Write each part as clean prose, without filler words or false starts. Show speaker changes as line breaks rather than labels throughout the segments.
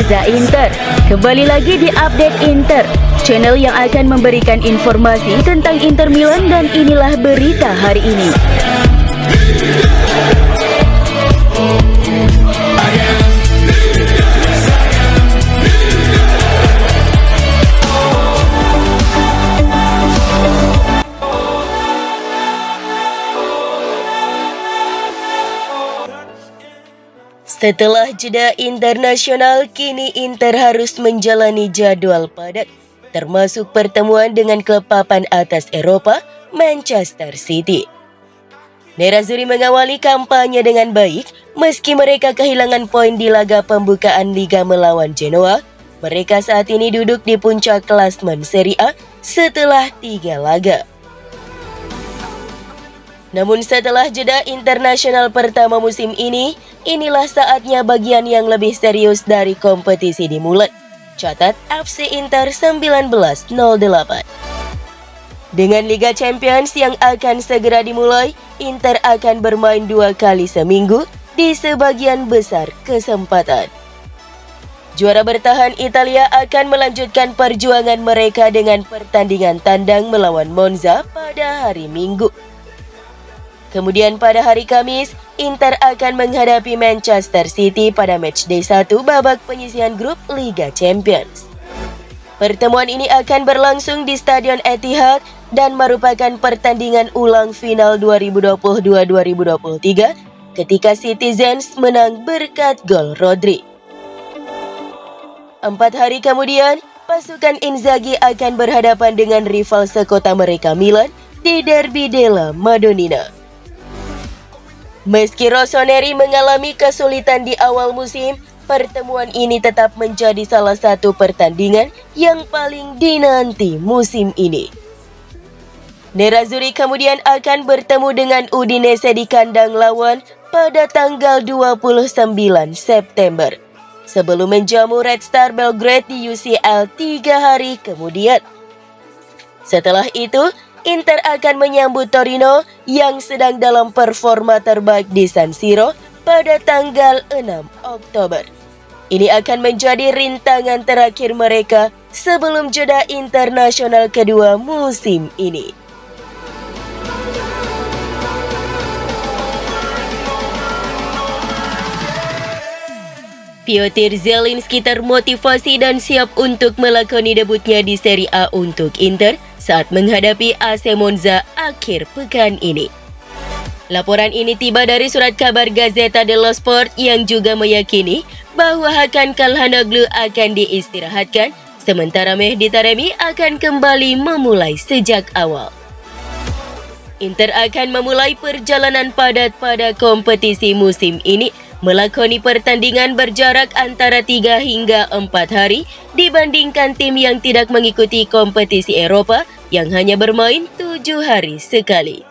Reza Inter. Kembali lagi di Update Inter, channel yang akan memberikan informasi tentang Inter Milan, dan inilah berita hari ini.
Setelah jeda internasional, kini Inter harus menjalani jadwal padat, termasuk pertemuan dengan klub papan atas Eropa, Manchester City. Nerazzurri mengawali kampanye dengan baik, meski mereka kehilangan poin di laga pembukaan Liga melawan Genoa. Mereka saat ini duduk di puncak klasmen Serie A setelah 3 laga. Namun setelah jeda internasional pertama musim ini, inilah saatnya bagian yang lebih serius dari kompetisi dimulai. Catat FC Inter 1908. Dengan Liga Champions yang akan segera dimulai, Inter akan bermain 2 kali seminggu di sebagian besar kesempatan. Juara bertahan Italia akan melanjutkan perjuangan mereka dengan pertandingan tandang melawan Monza pada hari Minggu. Kemudian pada hari Kamis, Inter akan menghadapi Manchester City pada matchday 1 babak penyisihan grup Liga Champions. Pertemuan ini akan berlangsung di Stadion Etihad dan merupakan pertandingan ulang final 2022-2023 ketika Citizens menang berkat gol Rodri. 4 hari kemudian, pasukan Inzaghi akan berhadapan dengan rival sekota mereka Milan di Derby della Madonnina. Meski Rossoneri mengalami kesulitan di awal musim, pertemuan ini tetap menjadi salah satu pertandingan yang paling dinanti musim ini. Nerazzurri kemudian akan bertemu dengan Udinese di kandang lawan pada tanggal 29 September. Sebelum menjamu Red Star Belgrade di UCL 3 hari kemudian. Setelah itu, Inter akan menyambut Torino yang sedang dalam performa terbaik di San Siro pada tanggal 6 Oktober. Ini akan menjadi rintangan terakhir mereka sebelum jeda internasional kedua musim ini. Piotr Zielinski termotivasi dan siap untuk melakoni debutnya di Serie A untuk Inter saat menghadapi AC Monza akhir pekan ini. Laporan ini tiba dari surat kabar Gazzetta dello Sport yang juga meyakini bahwa Hakan Calhanoglu akan diistirahatkan, sementara Mehdi Taremi akan kembali memulai sejak awal. Inter akan memulai perjalanan padat pada kompetisi musim ini, melakoni pertandingan berjarak antara 3 hingga 4 hari dibandingkan tim yang tidak mengikuti kompetisi Eropa yang hanya bermain 7 hari sekali.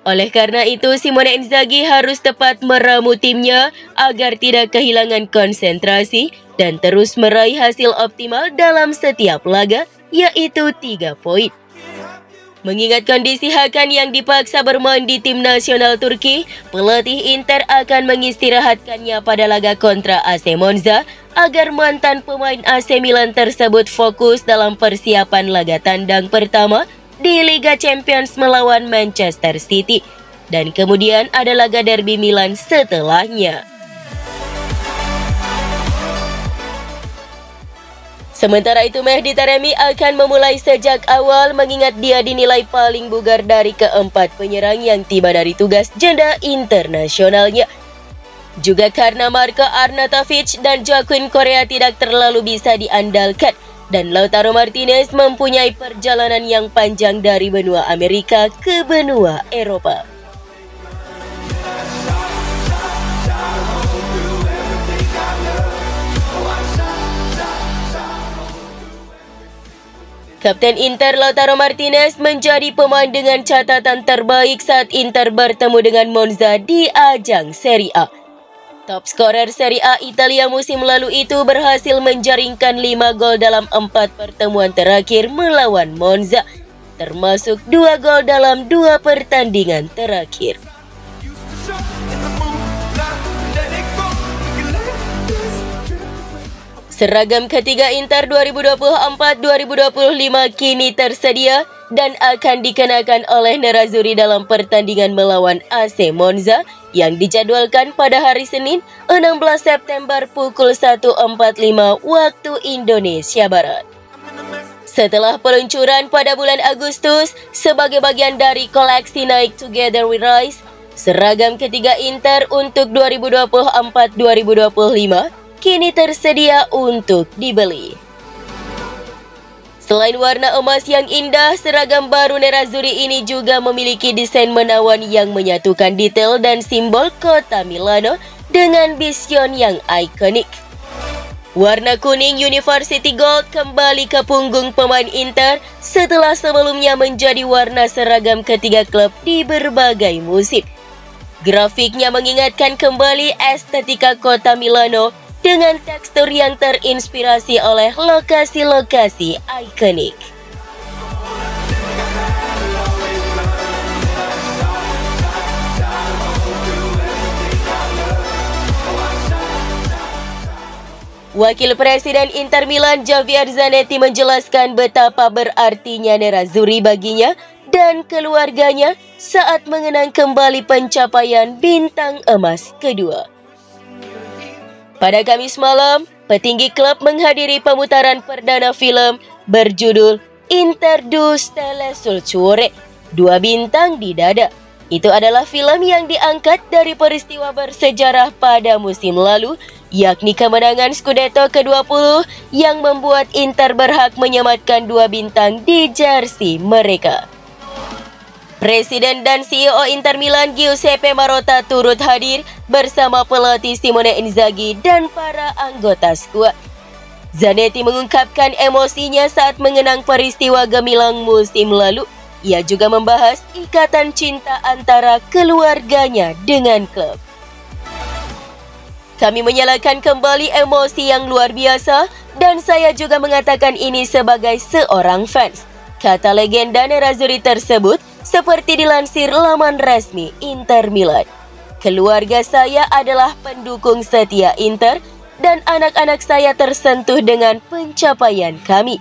Oleh karena itu, Simone Inzaghi harus tepat meramu timnya agar tidak kehilangan konsentrasi dan terus meraih hasil optimal dalam setiap laga, yaitu 3 poin. Mengingat kondisi Hakan yang dipaksa bermain di tim nasional Turki, pelatih Inter akan mengistirahatkannya pada laga kontra AC Monza agar mantan pemain AC Milan tersebut fokus dalam persiapan laga tandang pertama di Liga Champions melawan Manchester City. Dan kemudian ada laga derby Milan setelahnya. Sementara itu, Mehdi Taremi akan memulai sejak awal mengingat dia dinilai paling bugar dari keempat penyerang yang tiba dari tugas jeda internasionalnya. Juga karena Marko Arnautovic dan Joaquin Correa tidak terlalu bisa diandalkan, dan Lautaro Martinez mempunyai perjalanan yang panjang dari benua Amerika ke benua Eropa. Kapten Inter Lautaro Martinez menjadi pemain dengan catatan terbaik saat Inter bertemu dengan Monza di ajang Serie A. Top skorer Serie A Italia musim lalu itu berhasil menjaringkan 5 gol dalam 4 pertemuan terakhir melawan Monza, termasuk 2 gol dalam 2 pertandingan terakhir. Seragam ketiga Inter 2024-2025 kini tersedia dan akan dikenakan oleh Nerazzurri dalam pertandingan melawan AC Monza yang dijadwalkan pada hari Senin 16 September pukul 1.45 waktu Indonesia Barat. Setelah peluncuran pada bulan Agustus sebagai bagian dari koleksi Nike Together We Rise, seragam ketiga Inter untuk 2024-2025 kini tersedia untuk dibeli. Selain warna emas yang indah, seragam baru Nerazzurri ini juga memiliki desain menawan yang menyatukan detail dan simbol kota Milano dengan bision yang ikonik. Warna kuning University Gold kembali ke punggung pemain Inter setelah sebelumnya menjadi warna seragam ketiga klub di berbagai musim. Grafiknya mengingatkan kembali estetika kota Milano dengan tekstur yang terinspirasi oleh lokasi-lokasi ikonik. Wakil Presiden Inter Milan Javier Zanetti menjelaskan betapa berartinya Nerazzurri baginya dan keluarganya saat mengenang kembali pencapaian bintang emas kedua. Pada Kamis malam, petinggi klub menghadiri pemutaran perdana film berjudul Inter due stelle sul cuore, 2 bintang di dada. Itu adalah film yang diangkat dari peristiwa bersejarah pada musim lalu, yakni kemenangan Scudetto ke-20 yang membuat Inter berhak menyematkan 2 bintang di jersey mereka. Presiden dan CEO Inter Milan Giuseppe Marotta turut hadir bersama pelatih Simone Inzaghi dan para anggota skuad. Zanetti mengungkapkan emosinya saat mengenang peristiwa gemilang musim lalu. Ia juga membahas ikatan cinta antara keluarganya dengan klub. Kami menyalakan kembali emosi yang luar biasa dan saya juga mengatakan ini sebagai seorang fans, kata legenda Nerazzurri tersebut seperti dilansir laman resmi Inter Milan. Keluarga saya adalah pendukung setia Inter dan anak-anak saya tersentuh dengan pencapaian kami.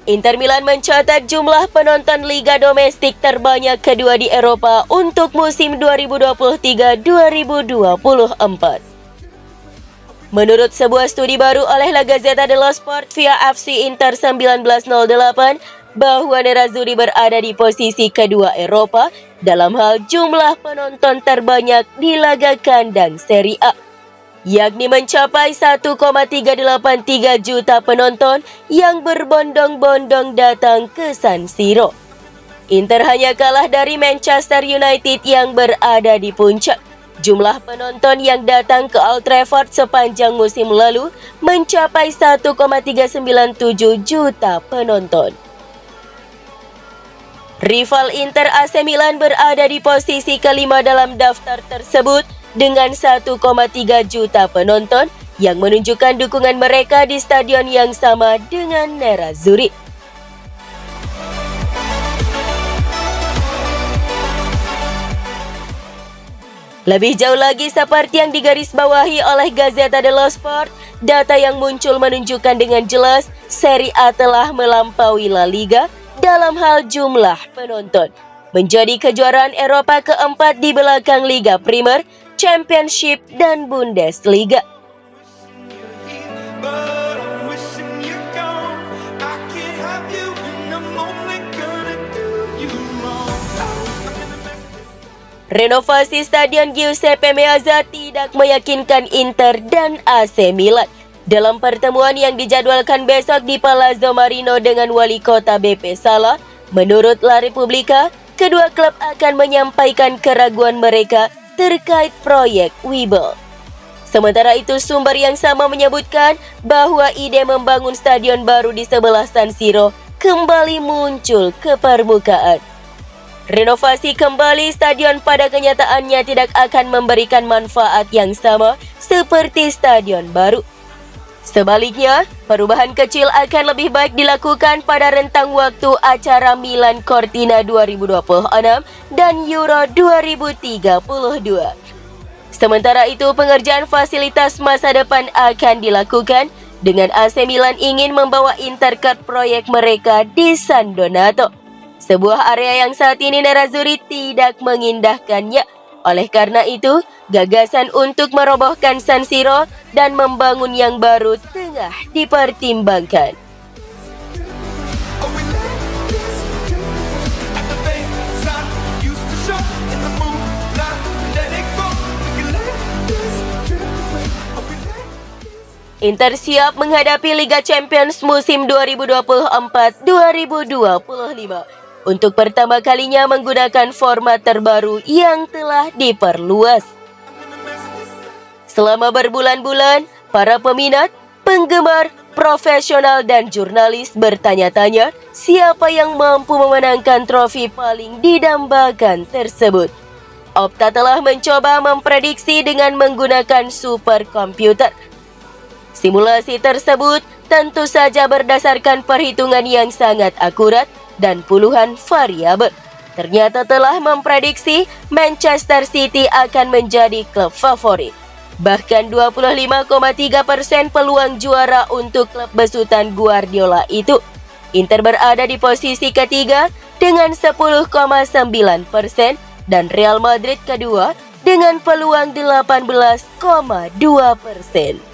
Inter Milan mencatat jumlah penonton Liga Domestik terbanyak kedua di Eropa untuk musim 2023-2024. Menurut sebuah studi baru oleh La Gazzetta dello Sport via FC Inter 1908, bahwa Nerazzurri berada di posisi kedua Eropa dalam hal jumlah penonton terbanyak di laga kandang Serie A, yakni mencapai 1,383 juta penonton yang berbondong-bondong datang ke San Siro. Inter hanya kalah dari Manchester United yang berada di puncak. Jumlah penonton yang datang ke Old Trafford sepanjang musim lalu mencapai 1,397 juta penonton. Rival Inter AC Milan berada di posisi kelima dalam daftar tersebut dengan 1,3 juta penonton yang menunjukkan dukungan mereka di stadion yang sama dengan Nerazzurri. Lebih jauh lagi seperti yang digarisbawahi oleh Gazzetta dello Sport, data yang muncul menunjukkan dengan jelas Serie A telah melampaui La Liga dalam hal jumlah penonton, menjadi kejuaraan Eropa keempat di belakang Liga Primer, Championship, dan Bundesliga. Renovasi Stadion Giuseppe Meazza tidak meyakinkan Inter dan AC Milan. Dalam pertemuan yang dijadwalkan besok di Palazzo Marino dengan wali kota BP Sala, menurut La Repubblica, kedua klub akan menyampaikan keraguan mereka terkait proyek Wibble. Sementara itu, sumber yang sama menyebutkan bahwa ide membangun stadion baru di sebelah San Siro kembali muncul ke permukaan. Renovasi kembali stadion pada kenyataannya tidak akan memberikan manfaat yang sama seperti stadion baru. Sebaliknya, perubahan kecil akan lebih baik dilakukan pada rentang waktu acara Milan Cortina 2026 dan Euro 2032. Sementara itu, pengerjaan fasilitas masa depan akan dilakukan dengan AC Milan ingin membawa Inter ke proyek mereka di San Donato, sebuah area yang saat ini Nerazzurri tidak mengindahkannya. Oleh karena itu, gagasan untuk merobohkan San Siro dan membangun yang baru tengah dipertimbangkan. Inter siap menghadapi Liga Champions musim 2024-2025 untuk pertama kalinya menggunakan format terbaru yang telah diperluas. Selama berbulan-bulan, para peminat, penggemar, profesional dan jurnalis bertanya-tanya siapa yang mampu memenangkan trofi paling didambakan tersebut. Opta telah mencoba memprediksi dengan menggunakan superkomputer. Simulasi tersebut tentu saja berdasarkan perhitungan yang sangat akurat dan puluhan variabel. Ternyata telah memprediksi Manchester City akan menjadi klub favorit. Bahkan 25,3% peluang juara untuk klub besutan Guardiola itu. Inter berada di posisi ketiga dengan 10,9% dan Real Madrid kedua dengan peluang 18,2%.